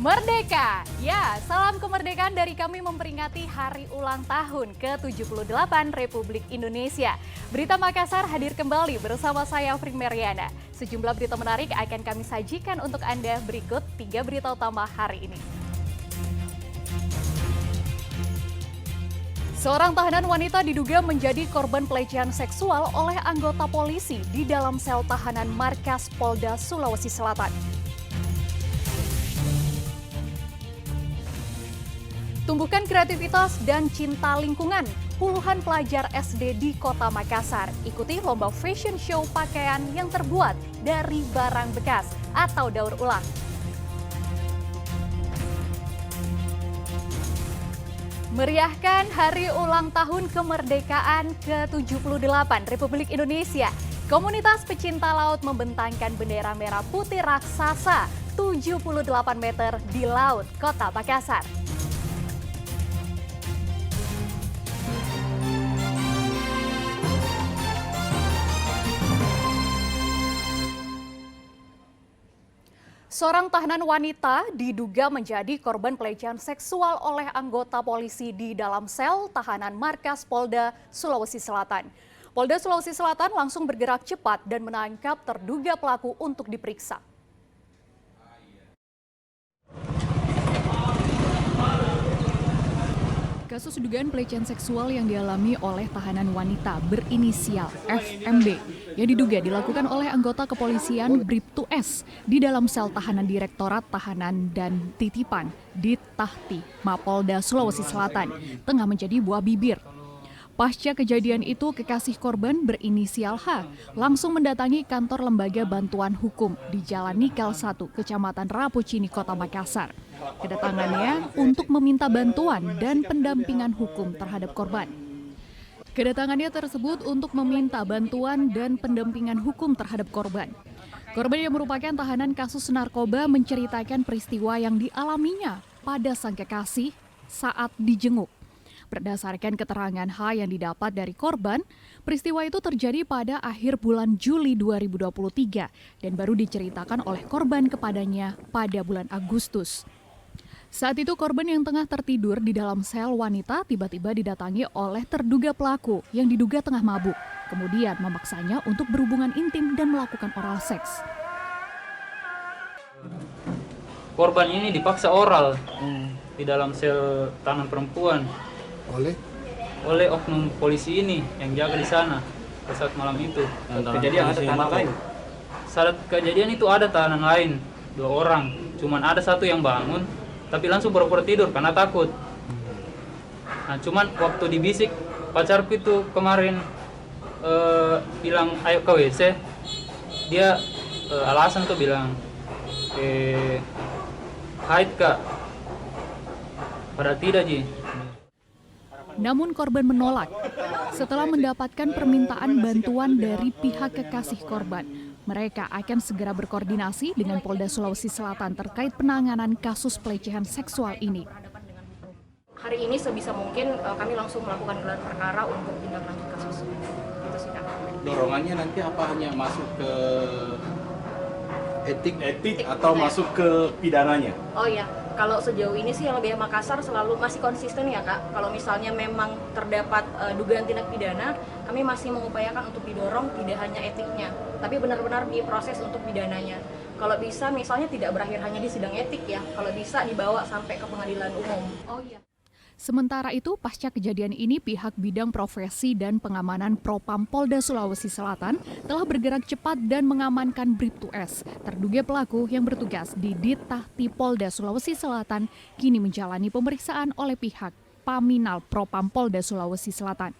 Merdeka! Ya, salam kemerdekaan dari kami memperingati hari ulang tahun ke-78 Republik Indonesia. Berita Makassar hadir kembali bersama saya Fring Meriana. Sejumlah berita menarik akan kami sajikan untuk Anda berikut 3 berita utama hari ini. Seorang tahanan wanita diduga menjadi korban pelecehan seksual oleh anggota polisi di dalam sel tahanan Markas Polda Sulawesi Selatan. Tumbuhkan kreativitas dan cinta lingkungan. Puluhan pelajar SD di Kota Makassar ikuti lomba fashion show pakaian yang terbuat dari barang bekas atau daur ulang. Meriahkan hari ulang tahun kemerdekaan ke-78 Republik Indonesia. Komunitas pecinta laut membentangkan bendera merah putih raksasa 78 meter di laut Kota Makassar. Seorang tahanan wanita diduga menjadi korban pelecehan seksual oleh anggota polisi di dalam sel tahanan Markas Polda Sulawesi Selatan. Polda Sulawesi Selatan langsung bergerak cepat dan menangkap terduga pelaku untuk diperiksa. Kasus dugaan pelecehan seksual yang dialami oleh tahanan wanita berinisial FMB yang diduga dilakukan oleh anggota kepolisian Bribtu-S di dalam sel tahanan Direktorat Tahanan dan Titipan di Tahti, Mapolda Sulawesi Selatan tengah menjadi buah bibir. Pasca kejadian itu, kekasih korban berinisial H langsung mendatangi kantor Lembaga Bantuan Hukum di Jalan Nikel 1, Kecamatan Rapucini, Kota Makassar. Kedatangannya untuk meminta bantuan dan pendampingan hukum terhadap korban. Kedatangannya tersebut untuk meminta bantuan dan pendampingan hukum terhadap korban. Korban yang merupakan tahanan kasus narkoba menceritakan peristiwa yang dialaminya pada sang kekasih saat dijenguk. Berdasarkan keterangan H yang didapat dari korban, peristiwa itu terjadi pada akhir bulan Juli 2023 dan baru diceritakan oleh korban kepadanya pada bulan Agustus. Saat itu korban yang tengah tertidur di dalam sel wanita tiba-tiba didatangi oleh terduga pelaku yang diduga tengah mabuk, kemudian memaksanya untuk berhubungan intim dan melakukan oral seks. Korban ini dipaksa oral di dalam sel tahanan perempuan oleh oknum polisi ini yang jaga di sana saat malam itu. Kejadian ada tahanan lain. Saat kejadian itu ada tahanan lain 2 orang, cuman ada satu yang bangun tapi langsung pura-pura tidur karena takut. Nah, cuman waktu dibisik pacarku itu kemarin bilang ayo ke WC, dia alasan tuh bilang haid kak, padahal tidak Ji. Namun korban menolak. Setelah mendapatkan permintaan bantuan dari pihak kekasih korban, mereka akan segera berkoordinasi dengan Polda Sulawesi Selatan terkait penanganan kasus pelecehan seksual ini. Hari ini sebisa mungkin kami langsung melakukan gelar perkara untuk tindak lanjut kasus. Itu sih Kak. Dorongannya nanti apa hanya masuk ke etik atau benar. masuk ke pidananya? Oh iya, kalau sejauh ini sih LBH Makassar selalu masih konsisten ya Kak. Kalau misalnya memang terdapat dugaan tindak pidana, kami masih mengupayakan untuk didorong tidak hanya etiknya, tapi benar-benar diproses untuk pidananya. Kalau bisa misalnya tidak berakhir hanya di sidang etik ya, kalau bisa dibawa sampai ke pengadilan umum. Oh iya. Sementara itu, pasca kejadian ini, pihak bidang profesi dan pengamanan Propam Polda Sulawesi Selatan telah bergerak cepat dan mengamankan Bribtu-S. Terduga pelaku yang bertugas di Tahti Polda Sulawesi Selatan kini menjalani pemeriksaan oleh pihak Paminal Propam Polda Sulawesi Selatan.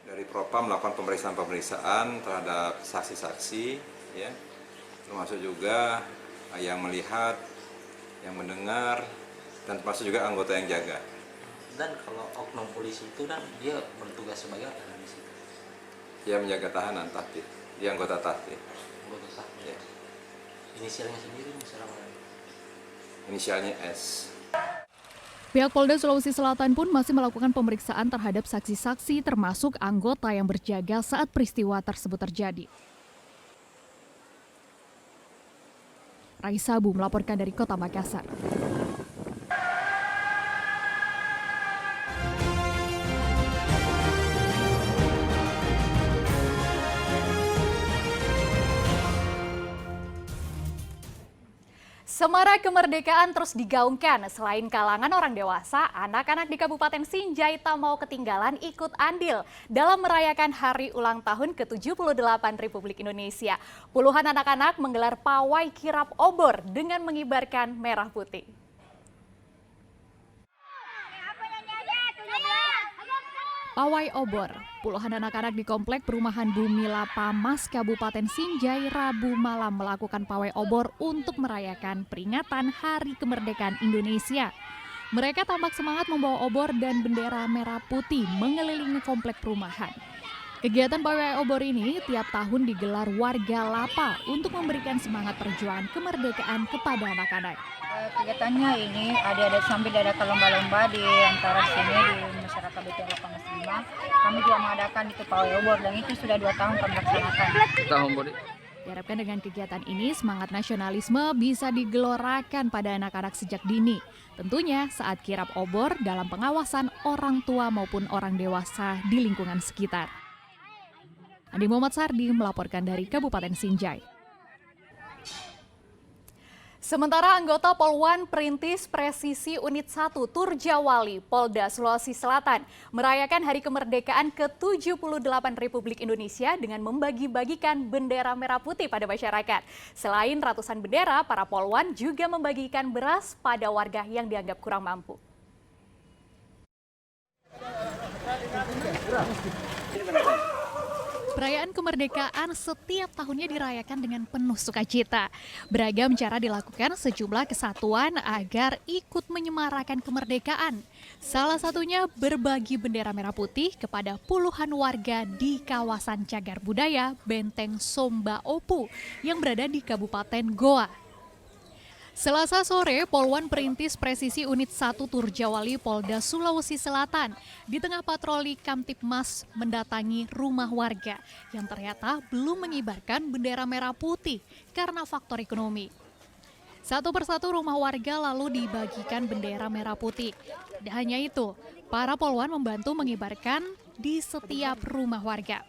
Dari Propam melakukan pemeriksaan terhadap saksi-saksi, ya, termasuk juga yang melihat, yang mendengar, dan termasuk juga anggota yang jaga. Dan kalau oknum polisi itu kan dia bertugas sebagai apa di situ? Dia menjaga tahanan Tahti, dia anggota Tahti. Anggota Tahti. Ya. Inisialnya sendiri misalnya? Inisialnya S. Pihak Polda Sulawesi Selatan pun masih melakukan pemeriksaan terhadap saksi-saksi termasuk anggota yang berjaga saat peristiwa tersebut terjadi. Raisabu melaporkan dari Kota Makassar. Semarak kemerdekaan terus digaungkan. Selain kalangan orang dewasa, anak-anak di Kabupaten Sinjai tak mau ketinggalan ikut andil dalam merayakan hari ulang tahun ke-78 Republik Indonesia. Puluhan anak-anak menggelar pawai kirap obor dengan mengibarkan merah putih. Pawai obor, puluhan anak-anak di Komplek Perumahan Bumi Lapa Mas Kabupaten Sinjai Rabu malam melakukan pawai obor untuk merayakan peringatan Hari Kemerdekaan Indonesia. Mereka tampak semangat membawa obor dan bendera merah putih mengelilingi komplek perumahan. Kegiatan pawai obor ini tiap tahun digelar warga Lapa untuk memberikan semangat perjuangan kemerdekaan kepada anak-anak. Kegiatannya ini ada sambil ada lomba-lomba di antara sini di masyarakat BPL Lapa Mas 5. Kami juga mengadakan itu pawai obor dan itu sudah 2 tahun kami laksanakan. Diharapkan dengan kegiatan ini semangat nasionalisme bisa digelorakan pada anak-anak sejak dini. Tentunya saat kirap obor dalam pengawasan orang tua maupun orang dewasa di lingkungan sekitar. Andi Muhammad Sardi melaporkan dari Kabupaten Sinjai. Sementara anggota Polwan Perintis Presisi Unit 1 Turjawali, Polda Sulawesi Selatan merayakan Hari Kemerdekaan ke-78 Republik Indonesia dengan membagi-bagikan bendera merah putih pada masyarakat. Selain ratusan bendera, para Polwan juga membagikan beras pada warga yang dianggap kurang mampu. Perayaan kemerdekaan setiap tahunnya dirayakan dengan penuh sukacita. Beragam cara dilakukan sejumlah kesatuan agar ikut menyemarakan kemerdekaan. Salah satunya berbagi bendera merah putih kepada puluhan warga di kawasan Cagar Budaya Benteng Somba Opu yang berada di Kabupaten Goa. Selasa sore, Polwan Perintis Presisi Unit 1 Turjawali Polda Sulawesi Selatan di tengah patroli Kamtipmas mendatangi rumah warga yang ternyata belum mengibarkan bendera merah putih karena faktor ekonomi. Satu persatu rumah warga lalu dibagikan bendera merah putih. Tidak hanya itu, para polwan membantu mengibarkan di setiap rumah warga.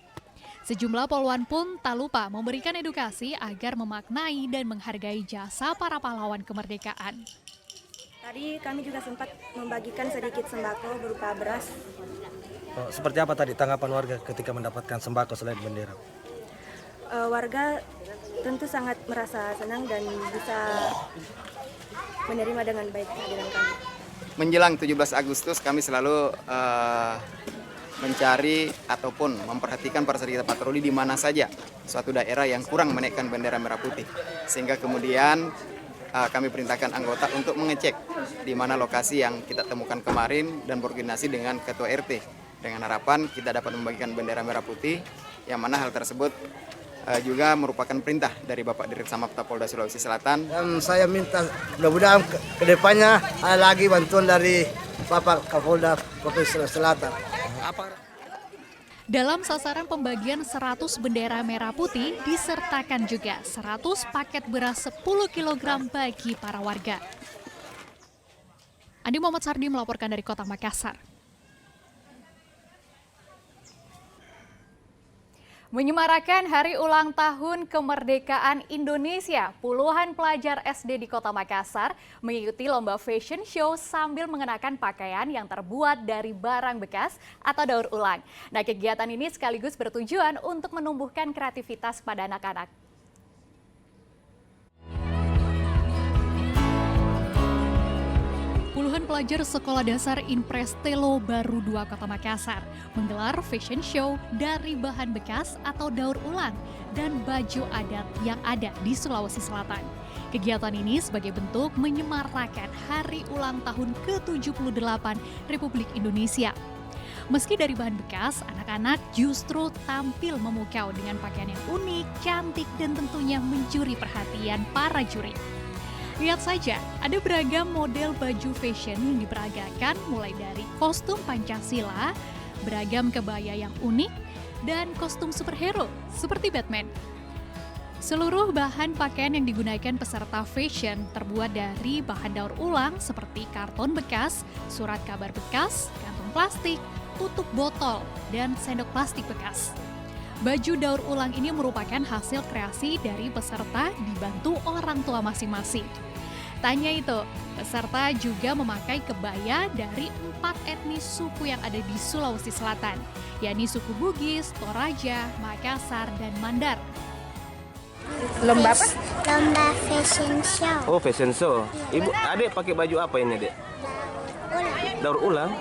Sejumlah polwan pun tak lupa memberikan edukasi agar memaknai dan menghargai jasa para pahlawan kemerdekaan. Tadi kami juga sempat membagikan sedikit sembako berupa beras. Seperti apa tadi tanggapan warga ketika mendapatkan sembako selain bendera? Warga tentu sangat merasa senang dan bisa menerima dengan baik kehadiran kami. Menjelang 17 Agustus kami selalu mencari ataupun memperhatikan pada saat kita patroli di mana saja suatu daerah yang kurang menaikkan bendera merah putih. Sehingga kemudian kami perintahkan anggota untuk mengecek di mana lokasi yang kita temukan kemarin dan berkoordinasi dengan Ketua RT. Dengan harapan kita dapat membagikan bendera merah putih, yang mana hal tersebut juga merupakan perintah dari Bapak Dirut Samapta Polda Sulawesi Selatan. Dan saya minta mudah-mudahan ke depannya ada lagi bantuan dari Bapak Kapolda Provinsi Sulawesi Selatan. Dalam sasaran pembagian 100 bendera merah putih disertakan juga 100 paket beras 10 kg bagi para warga. Andi Muhammad Sardi melaporkan dari Kota Makassar. Menyemarakan Hari Ulang Tahun Kemerdekaan Indonesia, puluhan pelajar SD di Kota Makassar mengikuti lomba fashion show sambil mengenakan pakaian yang terbuat dari barang bekas atau daur ulang. Nah, kegiatan ini sekaligus bertujuan untuk menumbuhkan kreativitas pada anak-anak. Puluhan pelajar Sekolah Dasar Impres Telo Baru 2 Kota Makassar menggelar fashion show dari bahan bekas atau daur ulang dan baju adat yang ada di Sulawesi Selatan. Kegiatan ini sebagai bentuk menyemarakan Hari Ulang Tahun ke-78 Republik Indonesia. Meski dari bahan bekas, anak-anak justru tampil memukau dengan pakaian yang unik, cantik, dan tentunya mencuri perhatian para juri. Lihat saja, ada beragam model baju fashion yang diperagakan mulai dari kostum Pancasila, beragam kebaya yang unik, dan kostum superhero seperti Batman. Seluruh bahan pakaian yang digunakan peserta fashion terbuat dari bahan daur ulang seperti karton bekas, surat kabar bekas, kantong plastik, tutup botol, dan sendok plastik bekas. Baju daur ulang ini merupakan hasil kreasi dari peserta dibantu orang tua masing-masing. Tanya itu, peserta juga memakai kebaya dari 4 etnis suku yang ada di Sulawesi Selatan, yakni suku Bugis, Toraja, Makassar, dan Mandar. Lomba apa? Lomba fashion show. Oh, fashion show. Ibu, adik pakai baju apa ini, Dek? Daur ulang.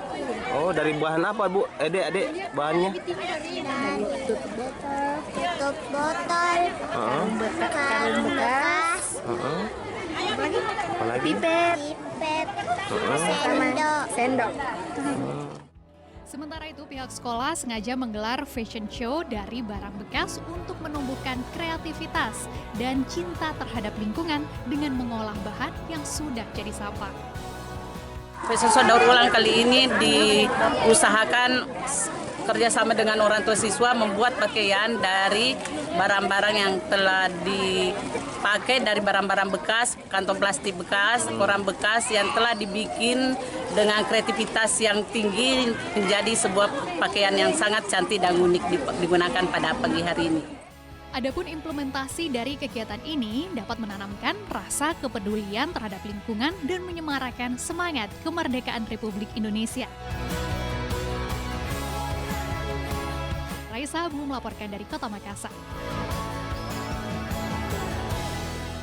Oh, dari bahan apa, Bu? Adik bahannya? Tutup botol, karung bekas, Apalagi? pipet, sendok. Sementara itu, pihak sekolah sengaja menggelar fashion show dari barang bekas untuk menumbuhkan kreativitas dan cinta terhadap lingkungan dengan mengolah bahan yang sudah jadi sampah. Fashion show daur ulang kali ini diusahakan kerjasama dengan orang tua siswa membuat pakaian dari barang-barang yang telah dipakai, dari barang-barang bekas, kantong plastik bekas, koran bekas yang telah dibikin dengan kreativitas yang tinggi menjadi sebuah pakaian yang sangat cantik dan unik digunakan pada pagi hari ini. Adapun implementasi dari kegiatan ini dapat menanamkan rasa kepedulian terhadap lingkungan dan menyemarakan semangat kemerdekaan Republik Indonesia. Raisa Abu melaporkan dari Kota Makassar.